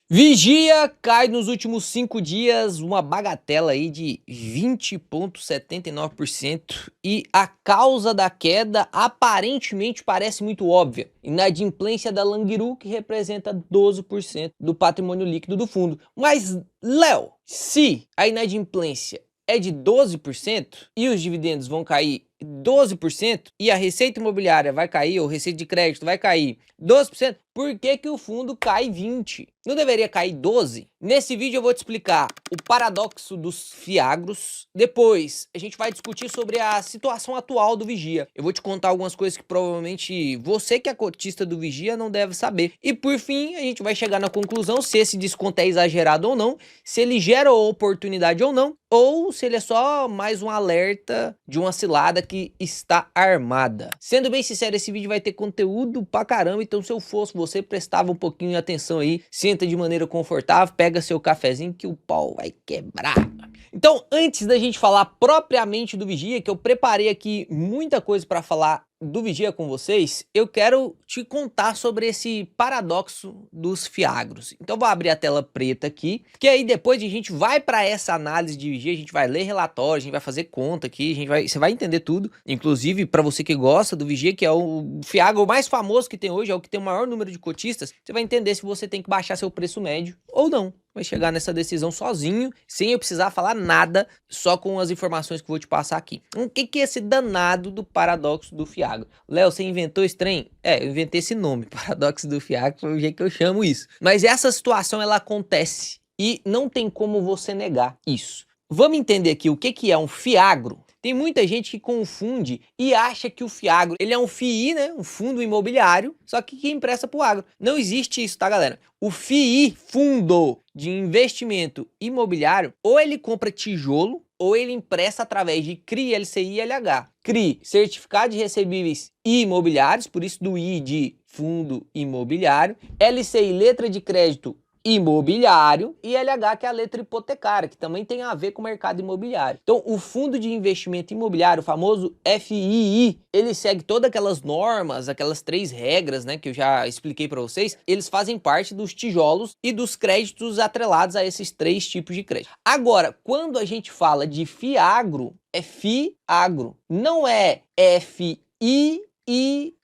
Vigia cai nos últimos 5 dias uma bagatela aí de 20,79% e a causa da queda aparentemente parece muito óbvia. Inadimplência da Languiru, que representa 12% do patrimônio líquido do fundo. Mas, Léo, se a inadimplência é de 12% e os dividendos vão cair 12% e a receita imobiliária vai cair, ou receita de crédito vai cair 12%, por que que o fundo cai 20%? Não deveria cair 12%? Nesse vídeo eu vou te explicar o paradoxo dos fiagros. Depois a gente vai discutir sobre a situação atual do Vigia. Eu vou te contar algumas coisas que provavelmente você que é cotista do Vigia não deve saber. E por fim a gente vai chegar na conclusão se esse desconto é exagerado ou não, se ele gera oportunidade ou não, ou se ele é só mais um alerta de uma cilada que está armada. Sendo bem sincero, esse vídeo vai ter conteúdo pra caramba, então se eu fosse você, prestava um pouquinho de atenção aí, senta de maneira confortável, pega seu cafezinho que o pau vai quebrar. Então, antes da gente falar propriamente do Vigia, que eu preparei aqui muita coisa para falar do Vigia com vocês, eu quero te contar sobre esse paradoxo dos fiagros. Então vou abrir a tela preta aqui, que aí depois a gente vai para essa análise de Vigia, a gente vai ler relatório, a gente vai fazer conta aqui, você vai entender tudo, inclusive para você que gosta do Vigia, que é o fiagro mais famoso que tem hoje, é o que tem o maior número de cotistas, você vai entender se você tem que baixar seu preço médio ou não. Vai chegar nessa decisão sozinho, sem eu precisar falar nada, só com as informações que eu vou te passar aqui. O que é esse danado do paradoxo do fiagro? Léo, você inventou esse trem? Eu inventei esse nome, paradoxo do fiagro, foi o jeito que eu chamo isso. Mas essa situação, ela acontece e não tem como você negar isso. Vamos entender aqui o que é um fiagro? Tem muita gente que confunde e acha que o fiagro, ele é um FII, né? Um fundo imobiliário, só que empresta para o agro. Não existe isso, tá, galera? O FII, fundo de investimento imobiliário, ou ele compra tijolo, ou ele empresta através de CRI, LCI e LH. CRI, certificado de recebíveis imobiliários, por isso do I de fundo imobiliário. LCI, letra de crédito imobiliário, e LH, que é a letra hipotecária, que também tem a ver com o mercado imobiliário. Então, o fundo de investimento imobiliário, o famoso FII, ele segue todas aquelas normas, aquelas 3 regras, né, que eu já expliquei para vocês. Eles fazem parte dos tijolos e dos créditos atrelados a esses 3 tipos de crédito. Agora, quando a gente fala de fiagro, é FIAGRO, não é FII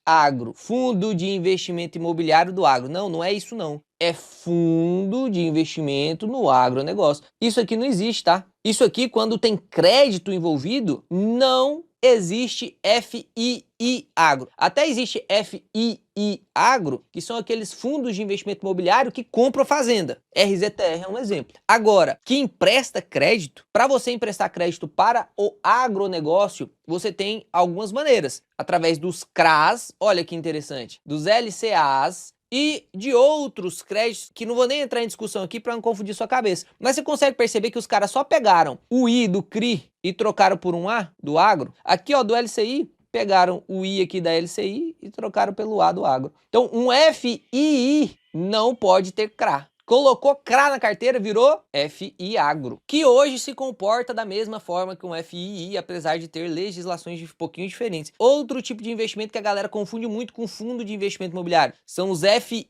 agro, fundo de investimento imobiliário do agro. Não, não é isso não. É fundo de investimento no agronegócio. Isso aqui não existe, tá? Isso aqui, quando tem crédito envolvido, não existe FII agro. Até existe FII agro, que são aqueles fundos de investimento imobiliário que compram fazenda. RZTR é um exemplo. Agora, que empresta crédito, para você emprestar crédito para o agronegócio, você tem algumas maneiras. Através dos CRAs, olha que interessante, dos LCAs, e de outros créditos que não vou nem entrar em discussão aqui para não confundir sua cabeça. Mas você consegue perceber que os caras só pegaram o I do CRI e trocaram por um A do agro? Aqui, ó, do LCI, pegaram o I aqui da LCI e trocaram pelo A do agro. Então, um FII não pode ter CRA. Colocou CRA na carteira, virou FI Agro, que hoje se comporta da mesma forma que um FII, apesar de ter legislações um pouquinho diferentes. Outro tipo de investimento que a galera confunde muito com fundo de investimento imobiliário são os FI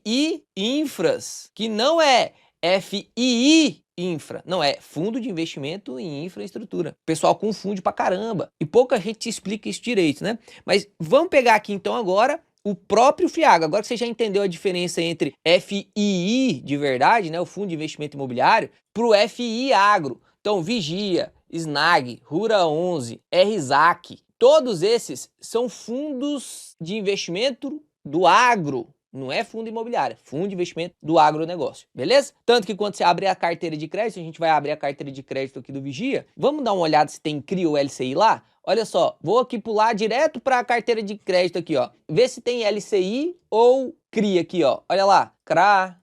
Infras, que não é FII Infra, não, é fundo de investimento em infraestrutura. O pessoal confunde pra caramba e pouca gente explica isso direito, né? Mas vamos pegar aqui então agora o próprio FIAGRO. Agora que você já entendeu a diferença entre FII de verdade, né, o Fundo de Investimento Imobiliário, para o FI Agro. Então, Vigia, SNAG, Rura 11, RZAC, todos esses são fundos de investimento do agro. Não é fundo imobiliário, é fundo de investimento do agronegócio, beleza? Tanto que quando você abre a carteira de crédito, a gente vai abrir a carteira de crédito aqui do Vigia, vamos dar uma olhada se tem CRI ou LCI lá? Olha só, vou aqui pular direto para a carteira de crédito aqui, ó. Vê se tem LCI ou CRI aqui, ó. Olha lá, CRA,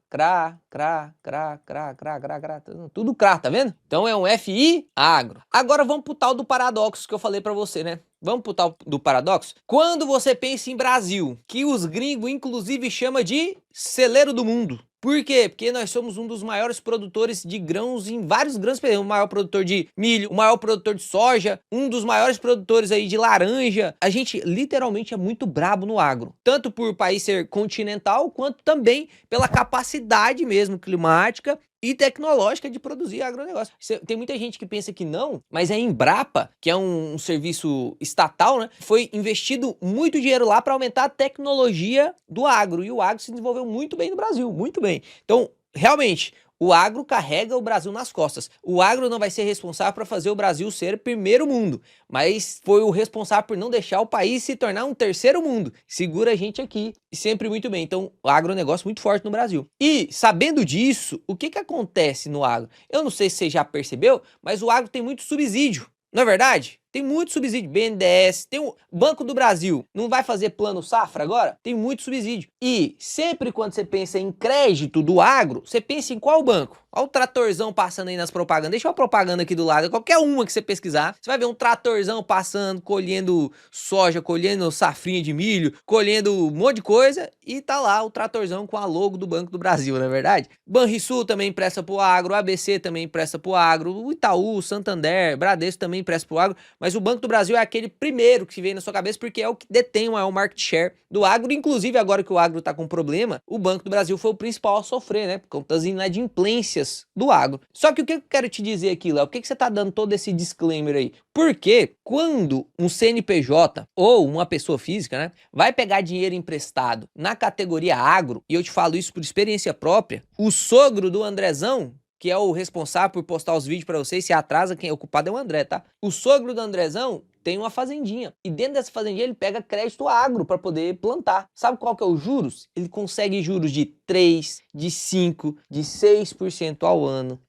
tudo CRA, tá vendo? Então é um FI agro. Agora vamos pro tal do paradoxo que eu falei para você, né? Vamos pro tal do paradoxo? Quando você pensa em Brasil, que os gringos inclusive chamam de celeiro do mundo. Por quê? Porque nós somos um dos maiores produtores de grãos em vários grandes períodos. O maior produtor de milho, o maior produtor de soja, um dos maiores produtores aí de laranja. A gente literalmente é muito brabo no agro. Tanto por país ser continental, quanto também pela capacidade mesmo climática e tecnológica de produzir agronegócio. Tem muita gente que pensa que não, mas a Embrapa, que é um serviço estatal, né, foi investido muito dinheiro lá para aumentar a tecnologia do agro, e o agro se desenvolveu muito bem no Brasil, muito bem. Então, realmente, o agro carrega o Brasil nas costas. O agro não vai ser responsável para fazer o Brasil ser primeiro mundo, mas foi o responsável por não deixar o país se tornar um terceiro mundo. Segura a gente aqui, sempre muito bem. Então, o agronegócio muito forte no Brasil. E, sabendo disso, o que acontece no agro? Eu não sei se você já percebeu, mas o agro tem muito subsídio. Não é verdade? Tem muito subsídio, BNDES, tem o Banco do Brasil, não vai fazer plano safra agora? Tem muito subsídio. E sempre quando você pensa em crédito do agro, você pensa em qual banco? Olha o tratorzão passando aí nas propagandas. Deixa eu a propaganda aqui do lado, qualquer uma que você pesquisar, você vai ver um tratorzão passando, colhendo soja, colhendo safrinha de milho, colhendo um monte de coisa, e tá lá o tratorzão com a logo do Banco do Brasil, não é verdade? Banrisul também empresta pro agro, ABC também empresta pro agro, o Itaú, Santander, Bradesco também empresta pro agro, mas o Banco do Brasil é aquele primeiro que vem na sua cabeça porque é o que detém o maior market share do agro. Inclusive, agora que o agro tá com problema, o Banco do Brasil foi o principal a sofrer, né? Por conta das inadimplências do agro. Só que o que eu quero te dizer aqui, Léo? Por que você tá dando todo esse disclaimer aí? Porque quando um CNPJ ou uma pessoa física, né, vai pegar dinheiro emprestado na categoria agro, e eu te falo isso por experiência própria, o sogro do Andrezão, que é o responsável por postar os vídeos pra vocês, se atrasa, quem é o culpado é o André, tá? O sogro do Andrezão tem uma fazendinha, e dentro dessa fazendinha ele pega crédito agro para poder plantar. Sabe qual que é os juros? Ele consegue juros de 3, de 5, de 6% ao ano.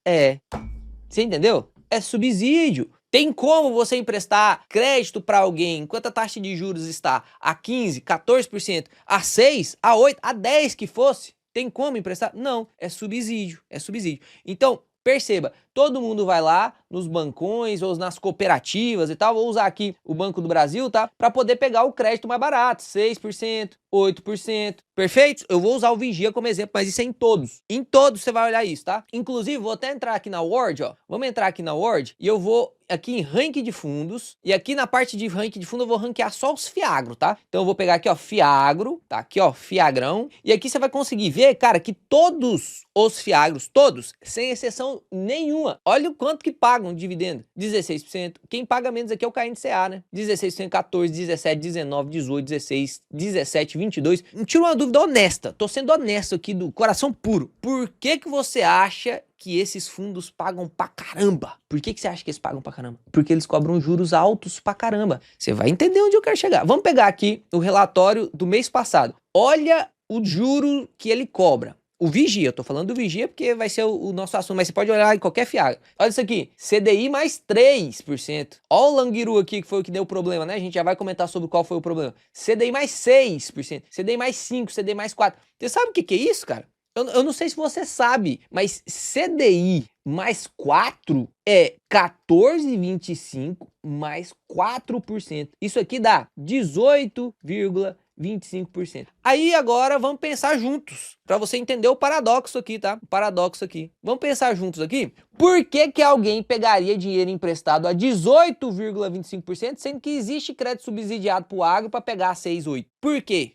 Você entendeu? É subsídio. Tem como você emprestar crédito para alguém enquanto a taxa de juros está a 15, 14%, a 6, a 8, a 10 que fosse? Tem como emprestar? Não, é subsídio, é subsídio. Então, perceba, todo mundo vai lá nos bancões ou nas cooperativas e tal, vou usar aqui o Banco do Brasil, tá? Para poder pegar o crédito mais barato, 6%, 8%, perfeito? Eu vou usar o Vigia como exemplo, mas isso é em todos. Em todos você vai olhar isso, tá? Inclusive, vou até entrar aqui na Word, ó. Vamos entrar aqui na Word e eu vou aqui em ranking de fundos, e aqui na parte de ranking de fundo eu vou ranquear só os Fiagro, tá? Então eu vou pegar aqui, ó, Fiagro, tá? Aqui, ó, Fiagrão, e aqui você vai conseguir ver, cara, que todos os Fiagros, todos, sem exceção nenhuma, olha o quanto que pagam de dividendo, 16%, quem paga menos aqui é o KNCA, né? 16%, 14%, 17%, 19%, 18%, 16%, 17%, 22%, tira uma dúvida honesta, tô sendo honesto aqui do coração puro, por que você acha que esses fundos pagam pra caramba? Por que você acha que eles pagam pra caramba? Porque eles cobram juros altos pra caramba. Você vai entender onde eu quero chegar. Vamos pegar aqui o relatório do mês passado. Olha o juro que ele cobra. O Vigia, eu tô falando do Vigia porque vai ser o nosso assunto, mas você pode olhar em qualquer fiado. Olha isso aqui, CDI mais 3%. Olha o Languiru aqui que foi o que deu problema, né? A gente já vai comentar sobre qual foi o problema. CDI mais 6%, CDI mais 5%, CDI mais 4%. Você sabe o que é isso, cara? Eu não sei se você sabe, mas CDI mais 4 é 14,25 mais 4%. Isso aqui dá 18,25%. Aí agora vamos pensar juntos, para você entender o paradoxo aqui, tá? O paradoxo aqui. Vamos pensar juntos aqui? Por que alguém pegaria dinheiro emprestado a 18,25%, sendo que existe crédito subsidiado para o agro para pegar 6,8%? Por quê?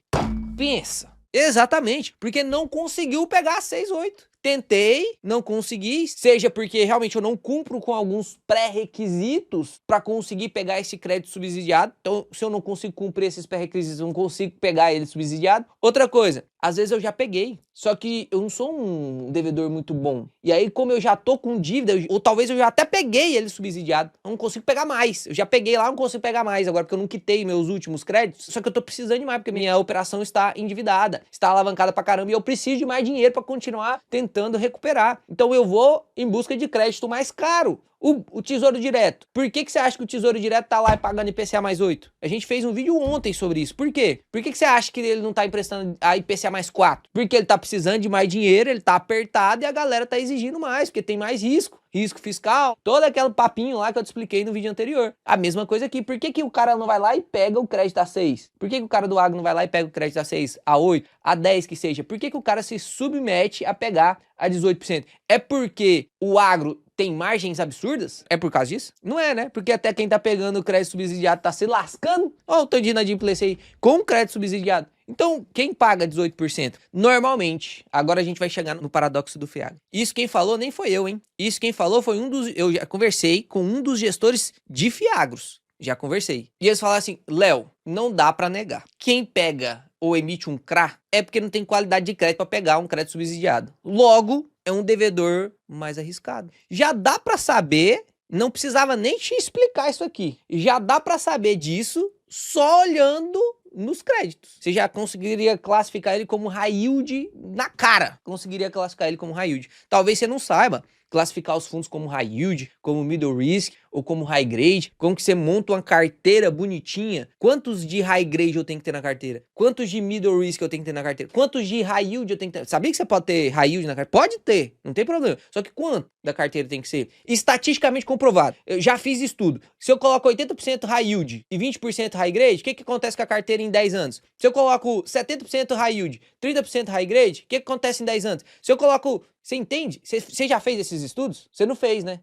Pensa. Exatamente, porque não conseguiu pegar 6,8. Tentei, não consegui, seja porque realmente eu não cumpro com alguns pré-requisitos para conseguir pegar esse crédito subsidiado. Então, se eu não consigo cumprir esses pré-requisitos, eu não consigo pegar ele subsidiado. Outra coisa, às vezes eu já peguei, só que eu não sou um devedor muito bom. E aí, como eu já tô com dívida, ou talvez eu já até peguei ele subsidiado, eu não consigo pegar mais. Eu já peguei lá, não consigo pegar mais agora, porque eu não quitei meus últimos créditos. Só que eu tô precisando de mais, porque minha operação está endividada, está alavancada pra caramba, e eu preciso de mais dinheiro para continuar tentando recuperar. Então eu vou em busca de crédito mais caro. O Tesouro Direto. Por que você acha que o Tesouro Direto tá lá pagando IPCA mais 8? A gente fez um vídeo ontem sobre isso. Por quê? Por que você acha que ele não tá emprestando a IPCA mais 4? Porque ele tá precisando de mais dinheiro, ele tá apertado e a galera tá exigindo mais, porque tem mais risco. Risco fiscal, todo aquele papinho lá que eu te expliquei no vídeo anterior. A mesma coisa aqui. Por que o cara não vai lá e pega o crédito a 6? Por que o cara do agro não vai lá e pega o crédito a 6, a 8, a 10 que seja? Por que o cara se submete a pegar a 18%? É porque o agro tem margens absurdas? É por causa disso? Não é, né? Porque até quem tá pegando o crédito subsidiado tá se lascando. Olha o tanto de inadimplência aí com crédito subsidiado. Então, quem paga 18%? Normalmente, agora a gente vai chegar no paradoxo do FIAGRO. Isso quem falou nem foi eu, hein? Isso quem falou foi eu já conversei com um dos gestores de FIAGROS. Já conversei. E eles falaram assim, Léo, não dá pra negar. Quem pega ou emite um CRA é porque não tem qualidade de crédito pra pegar um crédito subsidiado. Logo, é um devedor mais arriscado. Já dá pra saber, não precisava nem te explicar isso aqui. Já dá pra saber disso só olhando nos créditos. Você já conseguiria classificar ele como high yield na cara. Conseguiria classificar ele como high yield. Talvez você não saiba classificar os fundos como high yield, como middle risk ou como high grade. Como que você monta uma carteira bonitinha? Quantos de high grade eu tenho que ter na carteira? Quantos de middle risk eu tenho que ter na carteira? Quantos de high yield eu tenho que ter? Sabia que você pode ter high yield na carteira? Pode ter, não tem problema. Só que quanto da carteira tem que ser? Estatisticamente comprovado. Eu já fiz estudo. Se eu coloco 80% high yield e 20% high grade, o que acontece com a carteira em 10 anos? Se eu coloco 70% high yield, 30% high grade, o que acontece em 10 anos? Se eu coloco... Você entende? Você já fez esses estudos? Você não fez, né?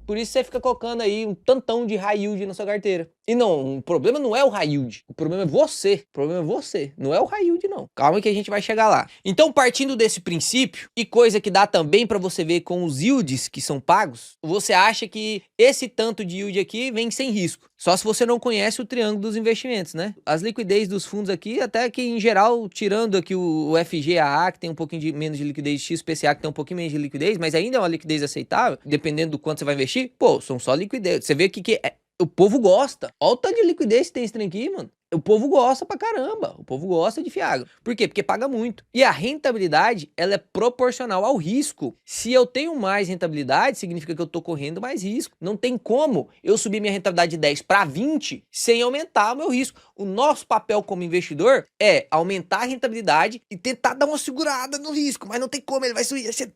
Por isso você fica colocando aí um tantão de high yield na sua carteira. E não, o problema não é o high yield. O problema é você. O problema é você. Não é o high yield, não. Calma que a gente vai chegar lá. Então, partindo desse princípio, e coisa que dá também para você ver com os yields que são pagos, você acha que esse tanto de yield aqui vem sem risco. Só se você não conhece o triângulo dos investimentos, né? As liquidez dos fundos aqui, até que em geral, tirando aqui o FGAA, que tem um pouquinho menos de liquidez, XPCA, que tem um pouquinho menos de liquidez, mas ainda é uma liquidez aceitável, dependendo do quanto você vai investir, pô, são só liquidez. Você vê que o povo gosta. Olha o tanto de liquidez que tem esse trem aqui, mano. O povo gosta pra caramba. O povo gosta de FIAGRO. Por quê? Porque paga muito. E a rentabilidade, ela é proporcional ao risco. Se eu tenho mais rentabilidade, significa que eu tô correndo mais risco. Não tem como eu subir minha rentabilidade de 10 para 20 sem aumentar o meu risco. O nosso papel como investidor é aumentar a rentabilidade e tentar dar uma segurada no risco. Mas não tem como, ele vai subir. Você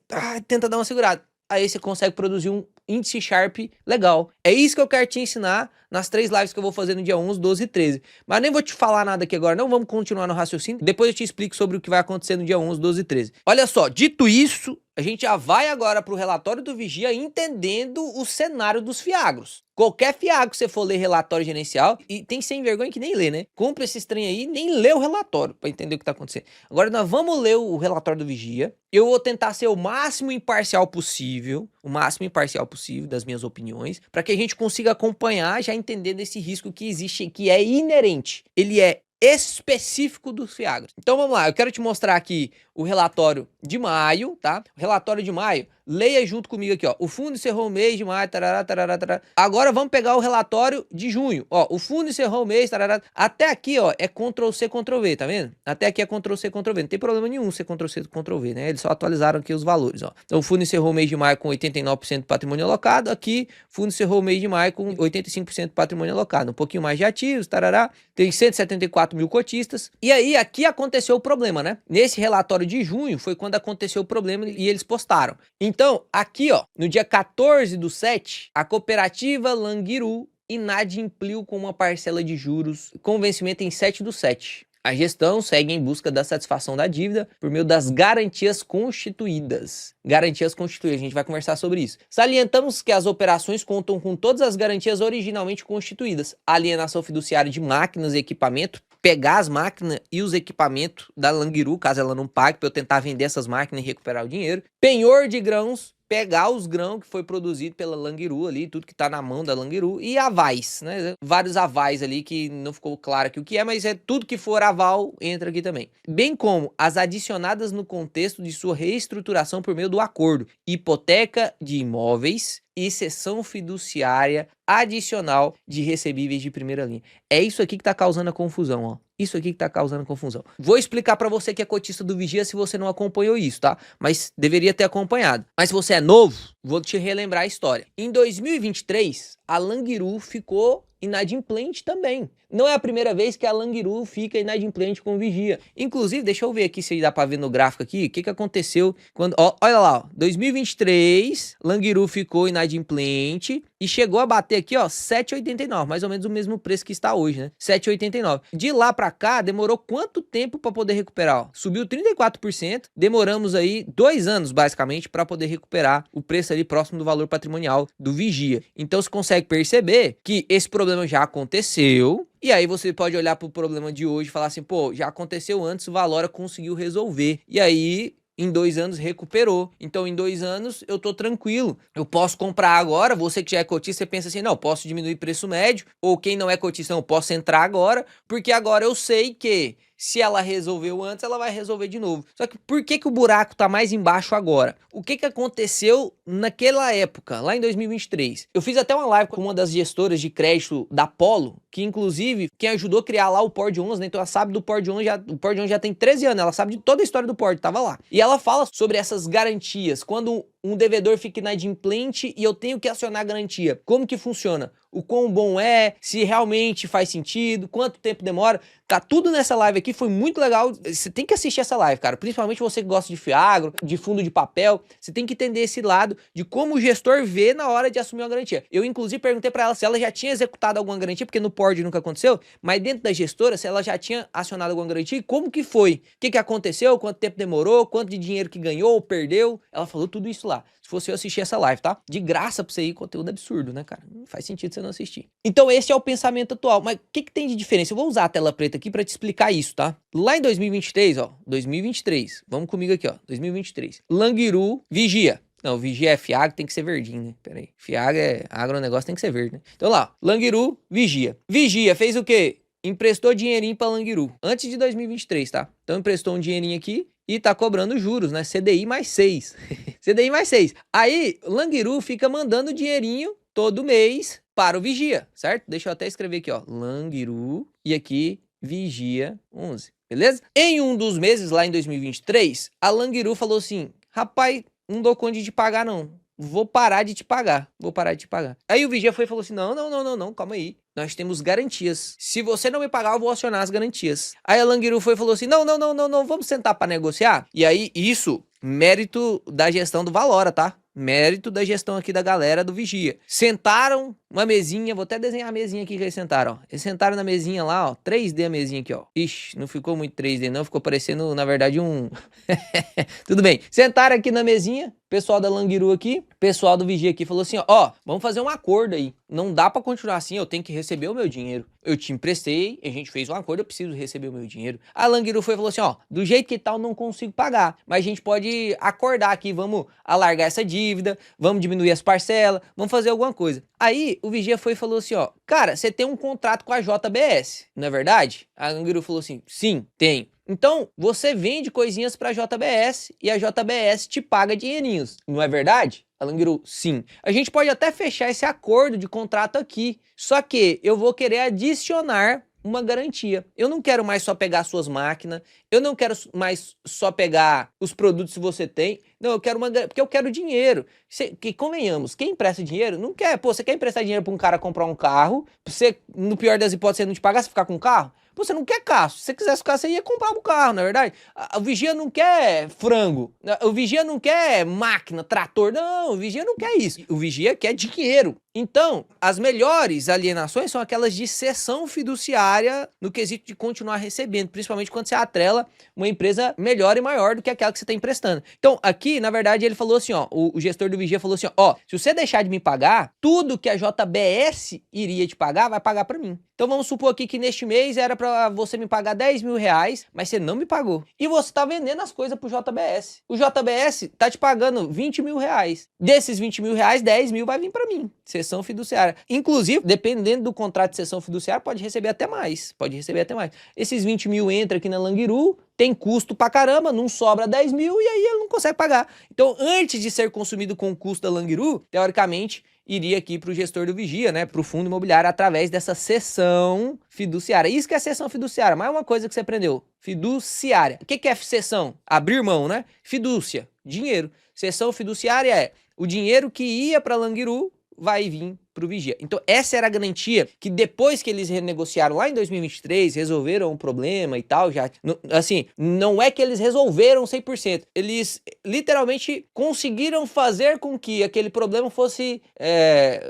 tenta dar uma segurada. Aí você consegue produzir um índice Sharp legal. É isso que eu quero te ensinar nas 3 lives que eu vou fazer no dia 11, 12 e 13. Mas nem vou te falar nada aqui agora, não. Vamos continuar no raciocínio. Depois eu te explico sobre o que vai acontecer no dia 11, 12 e 13. Olha só, dito isso, a gente já vai agora para o relatório do Vigia entendendo o cenário dos FIAGROS. Qualquer FIAGRO que você for ler relatório gerencial, e tem sem vergonha que nem lê, né? Compra esse trem aí e nem lê o relatório para entender o que tá acontecendo. Agora nós vamos ler o relatório do Vigia. Eu vou tentar ser o máximo imparcial possível das minhas opiniões, para que a gente consiga acompanhar, já entendendo esse risco que existe, que é inerente. Ele é específico dos FIAGROS. Então vamos lá, eu quero te mostrar aqui o relatório de maio, tá? O relatório de maio, leia junto comigo aqui, ó. O fundo encerrou o mês de maio, tarará, tarará, tarará. Agora vamos pegar o relatório de junho, ó. O fundo encerrou o mês, tarará. Até aqui, ó, é Ctrl+C, Ctrl+V, tá vendo? Até aqui é Ctrl+C, Ctrl+V. Não tem problema nenhum ser Ctrl+C, Ctrl+V, né? Eles só atualizaram aqui os valores, ó. Então o fundo encerrou o mês de maio com 89% de patrimônio alocado. Aqui, o fundo encerrou o mês de maio com 85% de patrimônio alocado. Um pouquinho mais de ativos, tarará. Tem 174 mil cotistas. E aí, aqui aconteceu o problema, né? Nesse relatório de junho foi quando aconteceu o problema e eles postaram. Então, aqui, ó, no dia 14/7, a cooperativa Langiru inadimpliu com uma parcela de juros com vencimento em 7/7. A gestão segue em busca da satisfação da dívida por meio das garantias constituídas. Garantias constituídas, a gente vai conversar sobre isso. Salientamos que as operações contam com todas as garantias originalmente constituídas. Alienação fiduciária de máquinas e equipamento, pegar as máquinas e os equipamentos da Langiru, caso ela não pague, para eu tentar vender essas máquinas e recuperar o dinheiro. Penhor de grãos, pegar os grãos que foi produzido pela Langiru ali, tudo que tá na mão da Langiru, e avais, né? Vários avais ali que não ficou claro aqui o que é, mas é tudo que for aval entra aqui também. Bem como as adicionadas no contexto de sua reestruturação por meio do acordo, hipoteca de imóveis e cessão fiduciária adicional de recebíveis de primeira linha. É isso aqui que tá causando a confusão, ó. Isso aqui que tá causando confusão. Vou explicar pra você que é cotista do Vigia se você não acompanhou isso, tá? Mas deveria ter acompanhado. Mas se você é novo, vou te relembrar a história. Em 2023, a Langiru ficou inadimplente também. Não é a primeira vez que a Langiru fica inadimplente com o Vigia. Inclusive, deixa eu ver aqui se dá pra ver no gráfico aqui, o que aconteceu quando... Ó, olha lá, ó, 2023, Langiru ficou inadimplente e chegou a bater aqui, ó, 7,89, mais ou menos o mesmo preço que está hoje, né? 7,89. De lá pra cá, demorou quanto tempo pra poder recuperar? Ó, subiu 34%, demoramos aí 2 anos, basicamente, pra poder recuperar o preço ali próximo do valor patrimonial do Vigia. Então, você consegue perceber que esse problema já aconteceu. E aí você pode olhar para o problema de hoje e falar assim, pô, já aconteceu antes, o Valora conseguiu resolver. E aí, em 2 anos, recuperou. Então, em 2 anos, eu tô tranquilo. Eu posso comprar agora, você que já é cotista, você pensa assim, não, posso diminuir preço médio. Ou quem não é cotista, não, posso entrar agora, porque agora eu sei que se ela resolveu antes, ela vai resolver de novo. Só que por que o buraco tá mais embaixo agora? O que aconteceu naquela época, lá em 2023? Eu fiz até uma live com uma das gestoras de crédito da Polo, que inclusive quem ajudou a criar lá o Pord 11, né? Então ela sabe do Pord 11, o Pord 11 já tem 13 anos, ela sabe de toda a história do Pord, tava lá. E ela fala sobre essas garantias, quando um devedor fica inadimplente e eu tenho que acionar a garantia. Como que funciona? O quão bom é, se realmente faz sentido, quanto tempo demora. Tá tudo nessa live aqui, foi muito legal. Você tem que assistir essa live, cara. Principalmente você que gosta de fiagro, de fundo de papel. Você tem que entender esse lado de como o gestor vê na hora de assumir uma garantia. Eu, inclusive, perguntei pra ela se ela já tinha executado alguma garantia, porque no Pord nunca aconteceu, mas dentro da gestora, se ela já tinha acionado alguma garantia e como que foi. O que aconteceu, quanto tempo demorou, quanto de dinheiro que ganhou ou perdeu. Ela falou tudo isso lá. Se fosse eu assistir essa live, tá? De graça pra você ir, conteúdo absurdo, né, cara? Não faz sentido você não assistir. Então esse é o pensamento atual. Mas o que tem de diferença? Eu vou usar a tela preta aqui pra te explicar isso, tá? Lá em 2023, ó, 2023, vamos comigo aqui, ó, 2023. Langiru, Vigia. Não, Vigia é Fiag, tem que ser verdinho, né? Pera aí. Fiag é agronegócio, tem que ser verde, né? Então lá, Langiru, Vigia. Vigia fez o quê? Emprestou dinheirinho pra Langiru. Antes de 2023, tá? Então emprestou um dinheirinho aqui e tá cobrando juros, né? CDI mais 6. CDI mais 6. Aí, Langiru fica mandando dinheirinho todo mês para o Vigia, certo? Deixa eu até escrever aqui, ó. Langiru e aqui Vigia 11, beleza? Em um dos meses, lá em 2023, a Langiru falou assim, rapaz, não dou conta de te pagar não. Vou parar de te pagar. Vou parar de te pagar. Aí o Vigia foi e falou assim, não, calma aí. Nós temos garantias. Se você não me pagar, eu vou acionar as garantias. Aí a Langiru foi e falou assim, não, vamos sentar para negociar? E aí, isso, mérito da gestão do Valora, tá? Mérito da gestão aqui da galera do Vigia. Sentaram uma mesinha, vou até desenhar a mesinha aqui que eles sentaram, ó. Eles sentaram na mesinha lá, ó, 3D a mesinha aqui, ó. Ixi, não ficou muito 3D não, ficou parecendo, na verdade, um... Tudo bem. Sentaram aqui na mesinha, pessoal da Langiru aqui, pessoal do Vigia aqui falou assim, ó, vamos fazer um acordo aí. Não dá pra continuar assim, eu tenho que receber o meu dinheiro. Eu te emprestei, a gente fez um acordo, eu preciso receber o meu dinheiro. A Langiru foi e falou assim, ó, do jeito que tá eu não consigo pagar, mas a gente pode acordar aqui, vamos alargar essa dívida, vamos diminuir as parcelas, vamos fazer alguma coisa. Aí o Vigia foi e falou assim, ó, cara, você tem um contrato com a JBS, não é verdade? A Langiru falou assim, sim, tenho. Então, você vende coisinhas pra JBS e a JBS te paga dinheirinhos, não é verdade? A Langiru, sim. A gente pode até fechar esse acordo de contrato aqui, só que eu vou querer adicionar uma garantia. Eu não quero mais só pegar suas máquinas, eu não quero mais só pegar os produtos que você tem, não, eu quero porque eu quero dinheiro. Que convenhamos, quem empresta dinheiro não quer, pô, você quer emprestar dinheiro pra um cara comprar um carro, você, no pior das hipóteses, ele não te pagar, você ficar com um carro? Pô, você não quer carro. Se você quisesse carro, você ia comprar um carro, não é verdade? O Vigia não quer frango. O Vigia não quer máquina, trator. Não, o Vigia não quer isso. O Vigia quer dinheiro. Então, as melhores alienações são aquelas de cessão fiduciária no quesito de continuar recebendo, principalmente quando você atrela uma empresa melhor e maior do que aquela que você está emprestando. Então, aqui, na verdade, ele falou assim, ó, o gestor do Vigia falou assim, ó, se você deixar de me pagar, tudo que a JBS iria te pagar, vai pagar para mim. Então, vamos supor aqui que neste mês era para você me pagar 10 mil reais, mas você não me pagou. E você tá vendendo as coisas pro JBS. O JBS tá te pagando 20 mil reais. Desses 20 mil reais, 10 mil vai vir para mim. Cessão fiduciária. Inclusive, dependendo do contrato de cessão fiduciária, pode receber até mais. Pode receber até mais. Esses 20 mil entra aqui na Langiru, tem custo pra caramba, não sobra 10 mil e aí ele não consegue pagar. Então, antes de ser consumido com o custo da Langiru, teoricamente, iria aqui para o gestor do Vigia, né, para o fundo imobiliário, através dessa cessão fiduciária. Isso que é cessão fiduciária, mais uma coisa que você aprendeu. Fiduciária. O que é cessão? Abrir mão, né? Fidúcia, dinheiro. Cessão fiduciária é o dinheiro que ia para a Langiru vai vir para o Vigia. Então essa era a garantia que depois que eles renegociaram lá em 2023, resolveram o problema e tal, já, assim, não é que eles resolveram 100%, eles literalmente conseguiram fazer com que aquele problema fosse,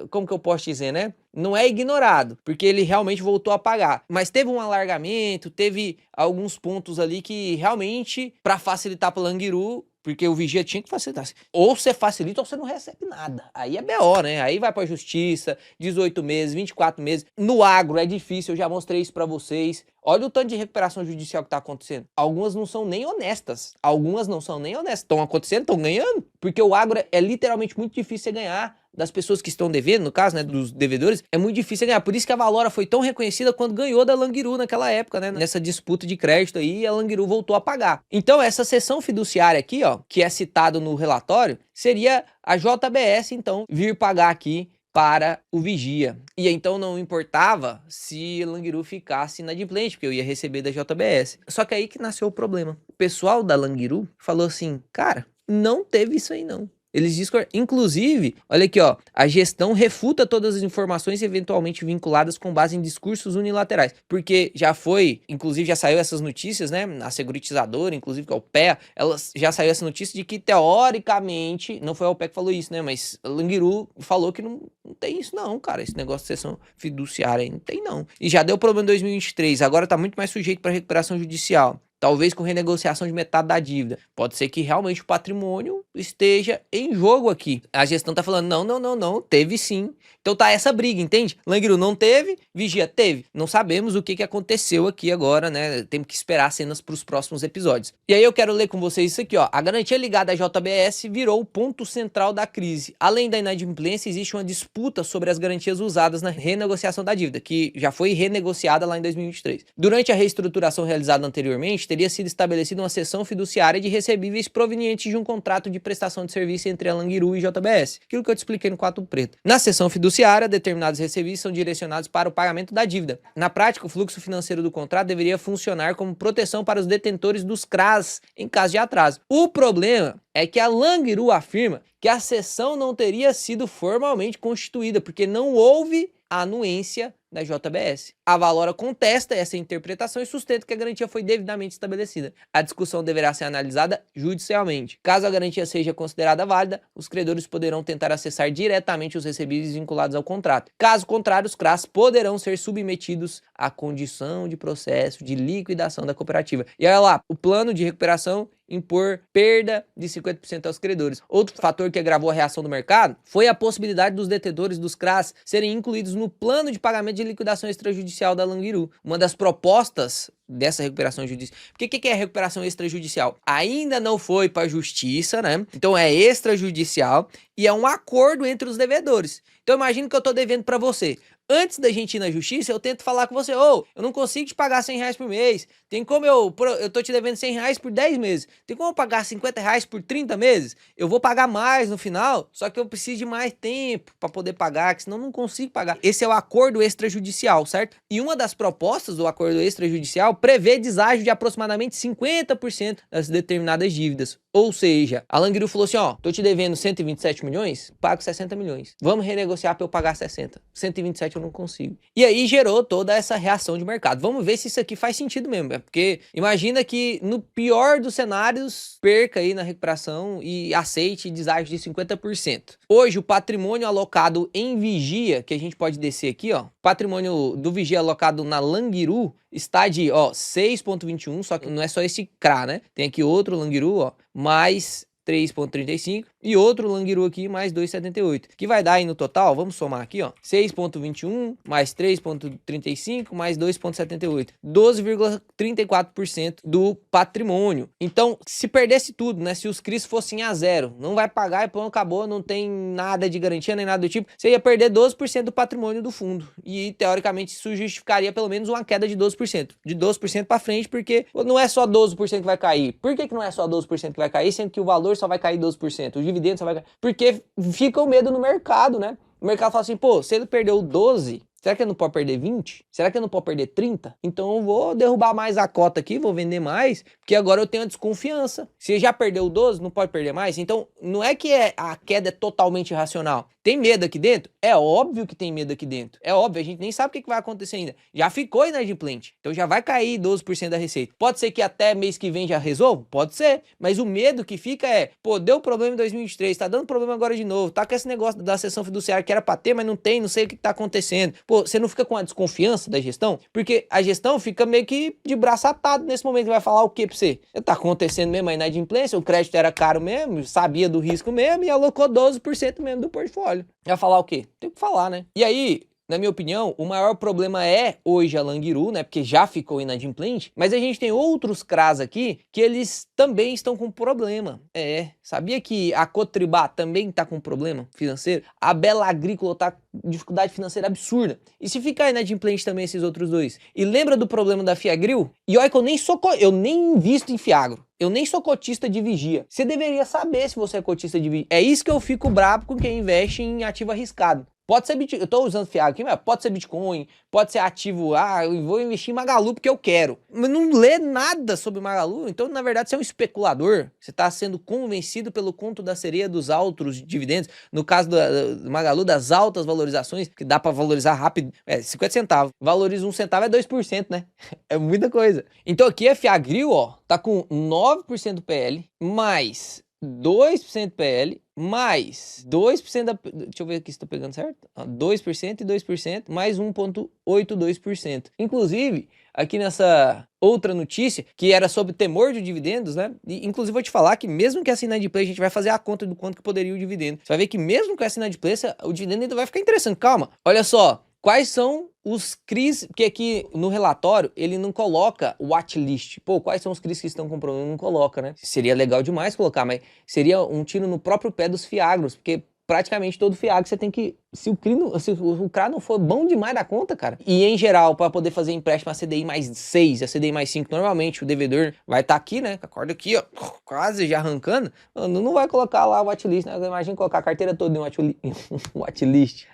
como que eu posso dizer, né? Não é ignorado, porque ele realmente voltou a pagar. Mas teve um alargamento, teve alguns pontos ali que realmente, para facilitar para o Langiru, porque o Vigia tinha que facilitar. Ou você facilita ou você não recebe nada. Aí é BO, né? Aí vai pra justiça, 18 meses, 24 meses. No agro é difícil, eu já mostrei isso pra vocês. Olha o tanto de recuperação judicial que tá acontecendo. Algumas não são nem honestas. Algumas não são nem honestas. Estão acontecendo, estão ganhando. Porque o agro é literalmente muito difícil você ganhar. Das pessoas que estão devendo, no caso, né, dos devedores, é muito difícil ganhar. Por isso que a Valora foi tão reconhecida quando ganhou da Langiru naquela época, né? Nessa disputa de crédito aí, a Langiru voltou a pagar. Então, essa cessão fiduciária aqui, ó, que é citado no relatório, seria a JBS, então, vir pagar aqui para o Vigia. E então não importava se a Langiru ficasse inadimplente, porque eu ia receber da JBS. Só que aí que nasceu o problema. O pessoal da Langiru falou assim, cara, não teve isso aí não. Eles discordam. Inclusive, olha aqui, ó, a gestão refuta todas as informações eventualmente vinculadas com base em discursos unilaterais. Porque já foi, inclusive já saiu essas notícias, né? A securitizadora, inclusive, que é o PEA, já saiu essa notícia de que, teoricamente, não foi a OPEA que falou isso, né? Mas a Langiru falou que não tem isso não, cara. Esse negócio de cessão fiduciária aí não tem não. E já deu problema em 2023, agora tá muito mais sujeito para recuperação judicial. Talvez com renegociação de metade da dívida. Pode ser que realmente o patrimônio esteja em jogo aqui. A gestão tá falando, não, teve sim. Então tá essa briga, entende? Langiru não teve, Vigia teve. Não sabemos o que aconteceu aqui agora, né? Temos que esperar cenas para os próximos episódios. E aí eu quero ler com vocês isso aqui, ó. A garantia ligada à JBS virou o ponto central da crise. Além da inadimplência, existe uma disputa sobre as garantias usadas na renegociação da dívida, que já foi renegociada lá em 2023. Durante a reestruturação realizada anteriormente, teria sido estabelecida uma cessão fiduciária de recebíveis provenientes de um contrato de prestação de serviço entre a Langiru e JBS. Aquilo que eu te expliquei no quadro preto. Na cessão fiduciária, determinados recebíveis são direcionados para o pagamento da dívida. Na prática, o fluxo financeiro do contrato deveria funcionar como proteção para os detentores dos CRAs em caso de atraso. O problema é que a Langiru afirma que a cessão não teria sido formalmente constituída, porque não houve a anuência da JBS. A Valora contesta essa interpretação e sustenta que a garantia foi devidamente estabelecida. A discussão deverá ser analisada judicialmente. Caso a garantia seja considerada válida, os credores poderão tentar acessar diretamente os recebíveis vinculados ao contrato. Caso contrário, os CRAs poderão ser submetidos à condição de processo de liquidação da cooperativa. E olha lá, o plano de recuperação impor perda de 50% aos credores. Outro fator que agravou a reação do mercado foi a possibilidade dos detentores dos CRAs serem incluídos no plano de pagamento de liquidação extrajudicial da Langiru. Uma das propostas dessa recuperação judicial. Porque o que é recuperação extrajudicial? Ainda não foi para a justiça, né? Então é extrajudicial e é um acordo entre os devedores. Então imagina que eu tô devendo para você. Antes da gente ir na justiça, eu tento falar com você, eu não consigo te pagar R$100 por mês, tem como eu tô te devendo R$100 por 10 meses, tem como eu pagar R$50 por 30 meses? Eu vou pagar mais no final, só que eu preciso de mais tempo para poder pagar, que senão eu não consigo pagar. Esse é o acordo extrajudicial, certo? E uma das propostas do acordo extrajudicial prevê deságio de aproximadamente 50% das determinadas dívidas. Ou seja, a Langiru falou assim, ó, tô te devendo 127 milhões, pago 60 milhões. Vamos renegociar para eu pagar 60. 127 eu não consigo. E aí gerou toda essa reação de mercado. Vamos ver se isso aqui faz sentido mesmo, porque imagina que no pior dos cenários, perca aí na recuperação e aceite deságio de 50%. Hoje o patrimônio alocado em Vigia, que a gente pode descer aqui, ó, patrimônio do Vigia alocado na Langiru está de, ó, 6,21, só que não é só esse CRA, né? Tem aqui outro Langiru, ó, mais 3,35, e outro Languiru aqui mais 2,78, que vai dar aí no total, vamos somar aqui, ó, 6,21 mais 3,35 mais 2,78, 12,34% do patrimônio. Então, se perdesse tudo, né, se os CRIs fossem a zero, não vai pagar e pronto, acabou, não tem nada de garantia nem nada do tipo, você ia perder 12% do patrimônio do fundo. E, teoricamente, isso justificaria pelo menos uma queda de 12%. De 12% para frente, porque não é só 12% que vai cair. Por que não é só 12% que vai cair, sendo que o valor só vai cair 12%? O dividendo só vai cair? Porque fica o medo no mercado, né? O mercado fala assim, pô, se ele perdeu 12, será que ele não pode perder 20? Será que ele não pode perder 30? Então eu vou derrubar mais a cota aqui, vou vender mais, porque agora eu tenho a desconfiança. Se já perdeu 12, não pode perder mais? Então não é que a queda é totalmente irracional. Tem medo aqui dentro? É óbvio que tem medo aqui dentro. É óbvio, a gente nem sabe o que vai acontecer ainda. Já ficou inadimplente, então já vai cair 12% da receita. Pode ser que até mês que vem já resolva? Pode ser, mas o medo que fica é, pô, deu problema em 2023, tá dando problema agora de novo, tá com esse negócio da sessão fiduciária que era pra ter, mas não tem, não sei o que tá acontecendo. Pô, você não fica com a desconfiança da gestão? Porque a gestão fica meio que de braço atado nesse momento, vai falar o que pra você? Tá acontecendo mesmo a inadimplência, o crédito era caro mesmo, sabia do risco mesmo e alocou 12% mesmo do portfólio. Vai falar o quê? Tem que falar, né? E aí, na minha opinião, o maior problema é hoje a Languiru, né? Porque já ficou inadimplente, mas a gente tem outros CRAs aqui que eles também estão com problema. Sabia que a Cotribá também tá com problema financeiro? A Bela Agrícola tá com dificuldade financeira absurda. E se ficar inadimplente também esses outros dois? E lembra do problema da Fiagril? E olha que eu nem invisto em Fiagro. Eu nem sou cotista de vigia. Você deveria saber se você é cotista de vigia. É isso que eu fico bravo com quem investe em ativo arriscado. Pode ser Bitcoin, eu tô usando Fiagro aqui, mas pode ser Bitcoin, pode ser ativo, eu vou investir em Magalu porque eu quero. Mas não lê nada sobre Magalu, então na verdade você é um especulador. Você tá sendo convencido pelo conto da sereia dos altos dividendos. No caso do Magalu, das altas valorizações, que dá pra valorizar rápido, 50 centavos. Valoriza 1 centavo é 2%, né? É muita coisa. Então aqui a Fiagril, ó, tá com 9% do PL, mais 2% PL, mais 2% da... Deixa eu ver aqui se tô pegando certo. 2% e 2%, mais 1,82%. Inclusive, aqui nessa outra notícia, que era sobre temor de dividendos, né? E, inclusive, vou te falar que mesmo que essa inadimplência, a gente vai fazer a conta do quanto que poderia o dividendo. Você vai ver que mesmo com essa inadimplência, o dividendo ainda vai ficar interessante. Calma, olha só. Quais são os CRIs, porque aqui no relatório ele não coloca o watchlist. Pô, quais são os CRIs que estão com problema? Não coloca, né? Seria legal demais colocar, mas seria um tiro no próprio pé dos fiagros, porque praticamente todo fiagro você tem que... Se o CRA não for bom demais da conta, cara. E em geral, para poder fazer empréstimo a CDI mais 6, a CDI mais 5, normalmente o devedor vai estar aqui, né? Com a corda aqui, ó, quase já arrancando. Não vai colocar lá o watchlist, né? Imagina colocar a carteira toda em watchlist.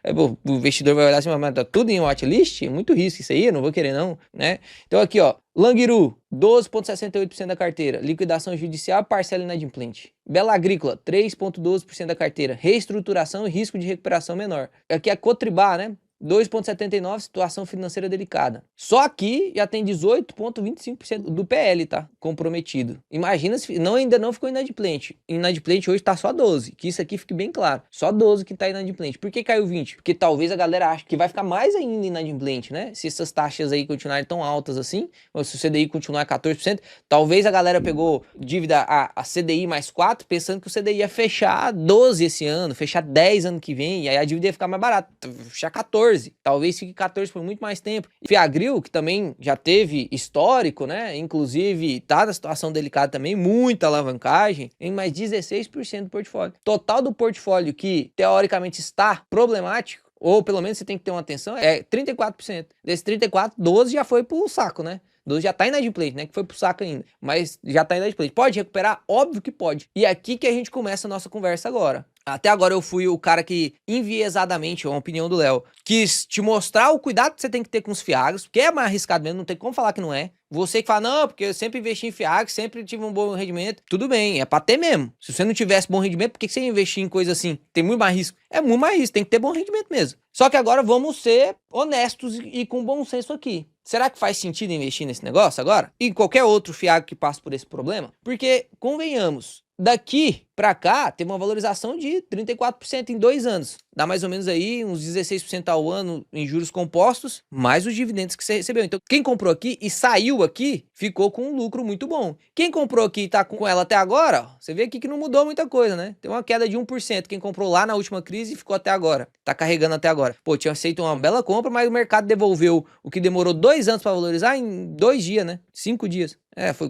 O investidor vai olhar assim, mas tá tudo em watchlist? Muito risco isso aí, eu não vou querer não, né? Então aqui, ó, Languiru, 12,68% da carteira. Liquidação judicial, parcela inadimplente. Bela Agrícola, 3,12% da carteira. Reestruturação e risco de recuperação menor. Aqui é a Cotribá, né? 2,79, situação financeira delicada. Só aqui já tem 18,25% do PL, tá? Comprometido. Imagina se ainda não ficou inadimplente. Inadimplente hoje tá só 12, que isso aqui fique bem claro. Só 12 que tá inadimplente. Por que caiu 20? Porque talvez a galera ache que vai ficar mais ainda inadimplente, né? Se essas taxas aí continuarem tão altas assim, ou se o CDI continuar 14%, talvez a galera pegou dívida a CDI mais 4, pensando que o CDI ia fechar 12 esse ano, fechar 10 ano que vem, e aí a dívida ia ficar mais barata, fechar 14. Talvez fique 14 por muito mais tempo. Fiagril, que também já teve histórico, né? Inclusive, tá na situação delicada também, muita alavancagem, em mais 16% do portfólio. Total do portfólio que, teoricamente, está problemático, ou pelo menos você tem que ter uma atenção, é 34%. Desse 34, 12 já foi pro saco, né? 12 já tá inadimplente, né? Que foi pro saco ainda. Mas já tá inadimplente. Pode recuperar? Óbvio que pode. E é aqui que a gente começa a nossa conversa agora. Até agora eu fui o cara que, enviesadamente, é uma opinião do Léo, quis te mostrar o cuidado que você tem que ter com os fiagros, porque é mais arriscado mesmo, não tem como falar que não é. Você que fala, não, porque eu sempre investi em fiagro, sempre tive um bom rendimento. Tudo bem, é pra ter mesmo. Se você não tivesse bom rendimento, por que você ia investir em coisa assim? Tem muito mais risco. É muito mais risco, tem que ter bom rendimento mesmo. Só que agora vamos ser honestos e com bom senso aqui. Será que faz sentido investir nesse negócio agora? E qualquer outro fiagro que passe por esse problema? Porque, convenhamos, Daqui para cá, teve uma valorização de 34% em 2 anos. Dá mais ou menos aí uns 16% ao ano em juros compostos, mais os dividendos que você recebeu. Então, quem comprou aqui e saiu aqui, ficou com um lucro muito bom. Quem comprou aqui e tá com ela até agora, ó, você vê aqui que não mudou muita coisa, né? Tem uma queda de 1%. Quem comprou lá na última crise ficou até agora. Tá carregando até agora. Pô, tinha feito uma bela compra, mas o mercado devolveu o que demorou 2 anos para valorizar em 2 dias, né? 5 dias.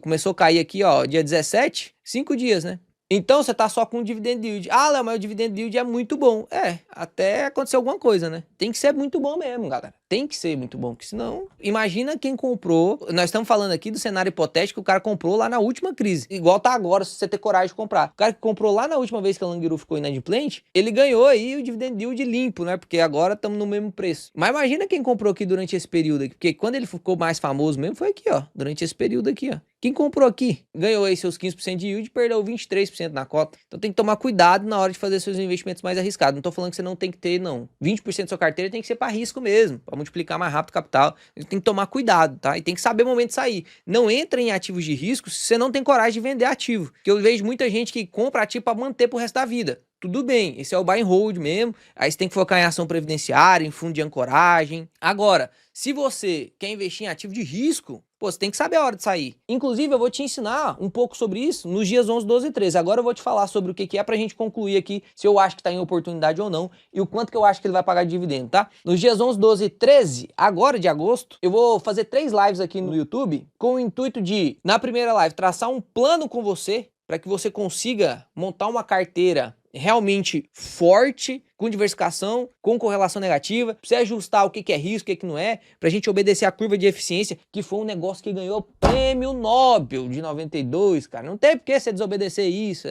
Começou a cair aqui, ó, dia 17, 5 dias, né? Então você tá só com o dividend yield. Ah, Léo, mas o dividend yield é muito bom. Até acontecer alguma coisa, né? Tem que ser muito bom mesmo, galera. Tem que ser muito bom, porque senão, imagina quem comprou. Nós estamos falando aqui do cenário hipotético, o cara comprou lá na última crise. Igual tá agora, se você ter coragem de comprar. O cara que comprou lá na última vez que a Langiru ficou inadimplente, ele ganhou aí o dividend yield limpo, né? Porque agora estamos no mesmo preço. Mas imagina quem comprou aqui durante esse período aqui, porque quando ele ficou mais famoso mesmo, foi aqui, ó. Durante esse período aqui, ó. Quem comprou aqui ganhou aí seus 15% de yield e perdeu 23% na cota. Então tem que tomar cuidado na hora de fazer seus investimentos mais arriscados. Não tô falando que você não tem que ter, não. 20% da sua carteira tem que ser para risco mesmo, para multiplicar mais rápido o capital. Tem que tomar cuidado, tá? E tem que saber o momento de sair. Não entra em ativos de risco se você não tem coragem de vender ativo. Porque eu vejo muita gente que compra ativo para manter pro resto da vida. Tudo bem, esse é o buy and hold mesmo. Aí você tem que focar em ação previdenciária, em fundo de ancoragem. Agora, se você quer investir em ativo de risco, pô, você tem que saber a hora de sair. Inclusive, eu vou te ensinar um pouco sobre isso nos dias 11, 12 e 13. Agora eu vou te falar sobre o que é pra gente concluir aqui se eu acho que tá em oportunidade ou não e o quanto que eu acho que ele vai pagar de dividendo, tá? Nos dias 11, 12 e 13, agora de agosto, eu vou fazer 3 lives aqui no YouTube com o intuito de, na primeira live, traçar um plano com você para que você consiga montar uma carteira realmente forte, com diversificação, com correlação negativa, pra você ajustar o que é risco, o que não é, pra gente obedecer a curva de eficiência, que foi um negócio que ganhou prêmio Nobel de 92, cara. Não tem por que você desobedecer isso.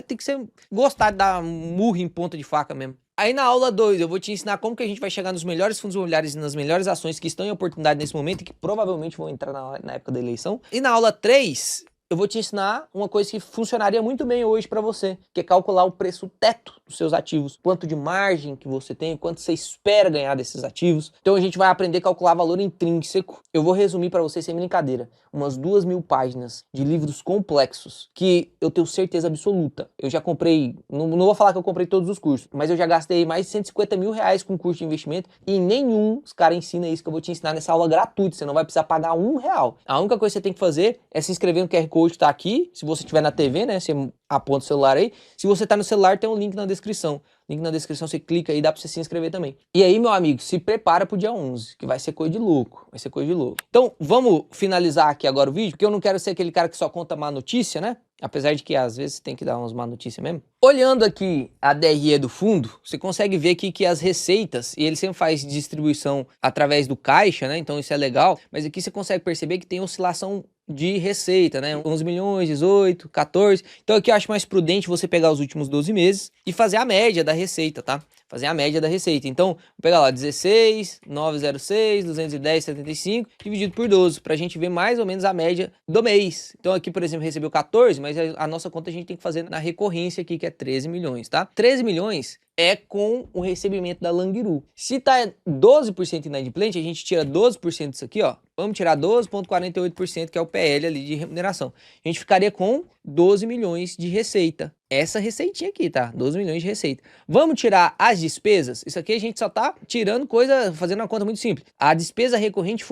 Tem que ser gostar de dar murro em ponta de faca mesmo. Aí na aula 2 eu vou te ensinar como que a gente vai chegar nos melhores fundos imobiliários e nas melhores ações que estão em oportunidade nesse momento e que provavelmente vão entrar na época da eleição. E na aula 3 eu vou te ensinar uma coisa que funcionaria muito bem hoje para você, que é calcular o preço teto dos seus ativos, quanto de margem que você tem, quanto você espera ganhar desses ativos. Então a gente vai aprender a calcular valor intrínseco. Eu vou resumir para você sem brincadeira, umas 2.000 páginas de livros complexos que eu tenho certeza absoluta. Eu já comprei, não vou falar que eu comprei todos os cursos, mas eu já gastei mais de 150 mil reais com curso de investimento e em nenhum os caras ensinam isso que eu vou te ensinar nessa aula gratuita. Você não vai precisar pagar R$1. A única coisa que você tem que fazer é se inscrever no QR Code que tá aqui, se você estiver na TV, né, você aponta o celular aí. Se você tá no celular, tem um link na descrição. Link na descrição, você clica aí, dá pra você se inscrever também. E aí, meu amigo, se prepara pro dia 11, que vai ser coisa de louco. Vai ser coisa de louco. Então, vamos finalizar aqui agora o vídeo, porque eu não quero ser aquele cara que só conta má notícia, né? Apesar de que às vezes tem que dar umas má notícias mesmo. Olhando aqui a DRE do fundo, você consegue ver aqui que as receitas, e ele sempre faz distribuição através do caixa, né? Então isso é legal. Mas aqui você consegue perceber que tem oscilação de receita, né? 11 milhões, 18, 14. Então aqui eu acho mais prudente você pegar os últimos 12 meses e fazer a média da receita, tá? Fazer a média da receita. Então, vou pegar lá 16, 906, 210, 75, dividido por 12, pra gente ver mais ou menos a média do mês. Então aqui, por exemplo, recebeu 14, mas a nossa conta a gente tem que fazer na recorrência aqui, que é 13 milhões, tá? 13 milhões é com o recebimento da Langiru. Se tá 12% inadimplente, a gente tira 12% disso aqui, ó. Vamos tirar 12,48%, que é o PL ali de remuneração. A gente ficaria com 12 milhões de receita. Essa receitinha aqui, tá? 12 milhões de receita. Vamos tirar as despesas? Isso aqui a gente só tá tirando coisa, fazendo uma conta muito simples. A despesa recorrente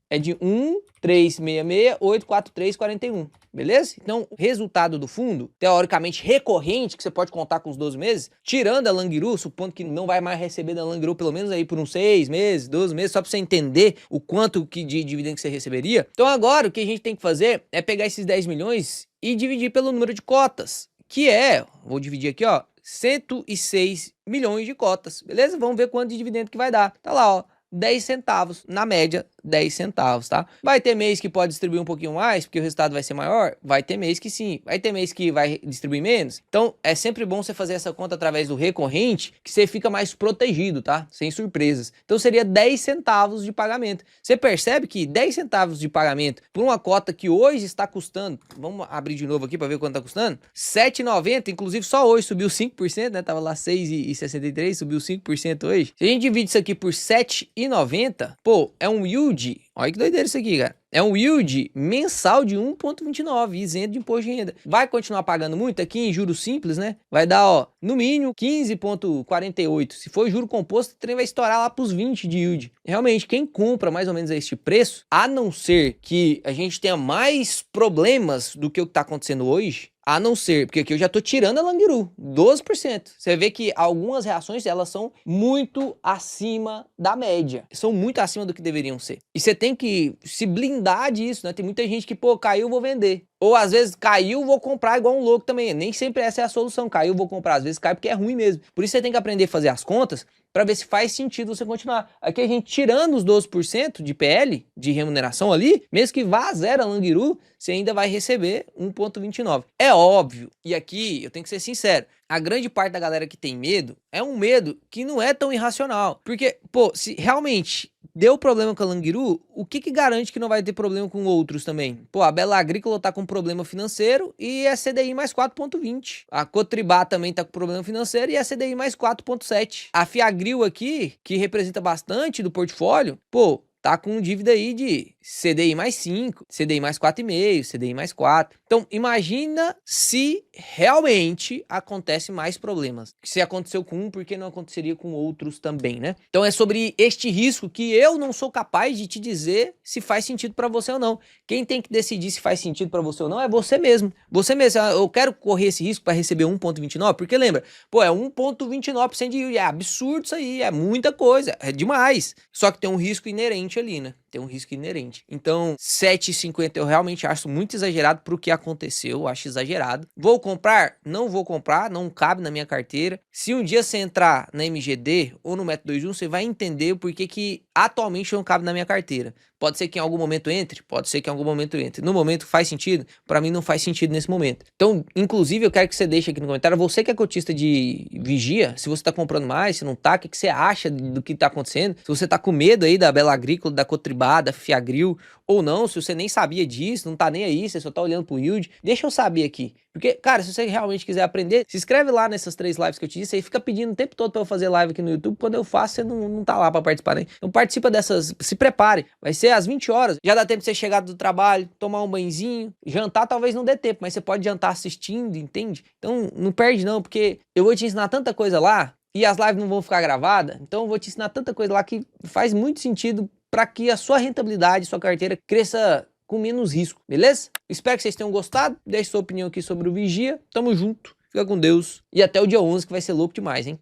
é de 1,366,843,41. Beleza? Então, o resultado do fundo, teoricamente recorrente, que você pode contar com os 12 meses, tirando a Langiru, supondo que não vai mais receber da Langiru pelo menos aí por uns 6 meses, 12 meses, só para você entender o quanto que de dividendo que você receberia. Então agora o que a gente tem que fazer é pegar esses 10 milhões e dividir pelo número de cotas, que é, vou dividir aqui, ó, 106 milhões de cotas, beleza? Vamos ver quanto de dividendo que vai dar. Tá lá, ó, 10 centavos, na média 10 centavos, tá? Vai ter mês que pode distribuir um pouquinho mais, porque o resultado vai ser maior? Vai ter mês que sim. Vai ter mês que vai distribuir menos? Então, é sempre bom você fazer essa conta através do recorrente, que você fica mais protegido, tá? Sem surpresas. Então, seria 10 centavos de pagamento. Você percebe que 10 centavos de pagamento por uma cota que hoje está custando, vamos abrir de novo aqui para ver quanto está custando, R$ 7,90, inclusive só hoje subiu 5%, né? Tava lá 6,63, subiu 5% hoje. Se a gente divide isso aqui por 7,90, pô, é um yield Olha que doideira isso aqui, cara. É um yield mensal de 1,29, isento de imposto de renda. Vai continuar pagando muito aqui em juros simples, né? Vai dar, ó, no mínimo 15,48. Se for juro composto, o trem vai estourar lá pros 20 de yield. Realmente, quem compra mais ou menos a este preço, a não ser que a gente tenha mais problemas do que o que tá acontecendo hoje, a não ser, porque aqui eu já tô tirando a Langiru, 12%. Você vê que algumas reações, elas são muito acima da média. São muito acima do que deveriam ser. E você tem que se blindar disso, né? Tem muita gente que, pô, caiu, vou vender. Ou às vezes caiu, vou comprar igual um louco também. Nem sempre essa é a solução. Caiu, vou comprar. Às vezes cai porque é ruim mesmo. Por isso você tem que aprender a fazer as contas para ver se faz sentido você continuar. Aqui a gente tirando os 12% de PL, de remuneração ali, mesmo que vá a zero a Langiru, você ainda vai receber 1,29. É óbvio, e aqui eu tenho que ser sincero, a grande parte da galera que tem medo é um medo que não é tão irracional. Porque, pô, se realmente deu problema com a Langiru, o que garante que não vai ter problema com outros também? Pô, a Bela Agrícola tá com problema financeiro e é CDI mais 4,20. A Cotribá também tá com problema financeiro e é CDI mais 4,7. A Fiagril aqui, que representa bastante do portfólio, pô, tá com dívida aí de CDI mais 5, CDI mais 4,5, CDI mais 4. Então, imagina se realmente acontece mais problemas. Se aconteceu com um, por que não aconteceria com outros também, né? Então, é sobre este risco que eu não sou capaz de te dizer se faz sentido para você ou não. Quem tem que decidir se faz sentido para você ou não é você mesmo. Você mesmo. Eu quero correr esse risco para receber 1,29, porque lembra, pô, é 1,29% de yield. É absurdo isso aí, é muita coisa, é demais. Só que tem um risco inerente ali, né? Tem um risco inerente. Então, 7,50 eu realmente acho muito exagerado pro que aconteceu, eu acho exagerado. Vou comprar? Não vou comprar, não cabe na minha carteira. Se um dia você entrar na MGD ou no Método 21, você vai entender o porquê que atualmente não cabe na minha carteira. Pode ser que em algum momento entre, pode ser que em algum momento entre. No momento faz sentido? Para mim não faz sentido nesse momento. Então, inclusive, eu quero que você deixe aqui no comentário, você que é cotista de vigia, se você tá comprando mais, se não tá, o que você acha do que tá acontecendo? Se você tá com medo aí da Bela Agrícola, da Cotribá, da Fiagril, ou não, se você nem sabia disso, não tá nem aí, você só tá olhando pro yield, deixa eu saber aqui. Porque, cara, se você realmente quiser aprender, se inscreve lá nessas 3 lives que eu te disse, aí fica pedindo o tempo todo pra eu fazer live aqui no YouTube, quando eu faço, você não tá lá pra participar, né? Então participa dessas, se prepare, vai ser às 20 horas, já dá tempo de você chegar do trabalho, tomar um banhozinho, jantar talvez não dê tempo, mas você pode jantar assistindo, entende? Então não perde não, porque eu vou te ensinar tanta coisa lá, e as lives não vão ficar gravadas, então eu vou te ensinar tanta coisa lá que faz muito sentido para que a sua rentabilidade, sua carteira cresça com menos risco, beleza? Espero que vocês tenham gostado, deixe sua opinião aqui sobre o Vigia, tamo junto, fica com Deus e até o dia 11 que vai ser louco demais, hein?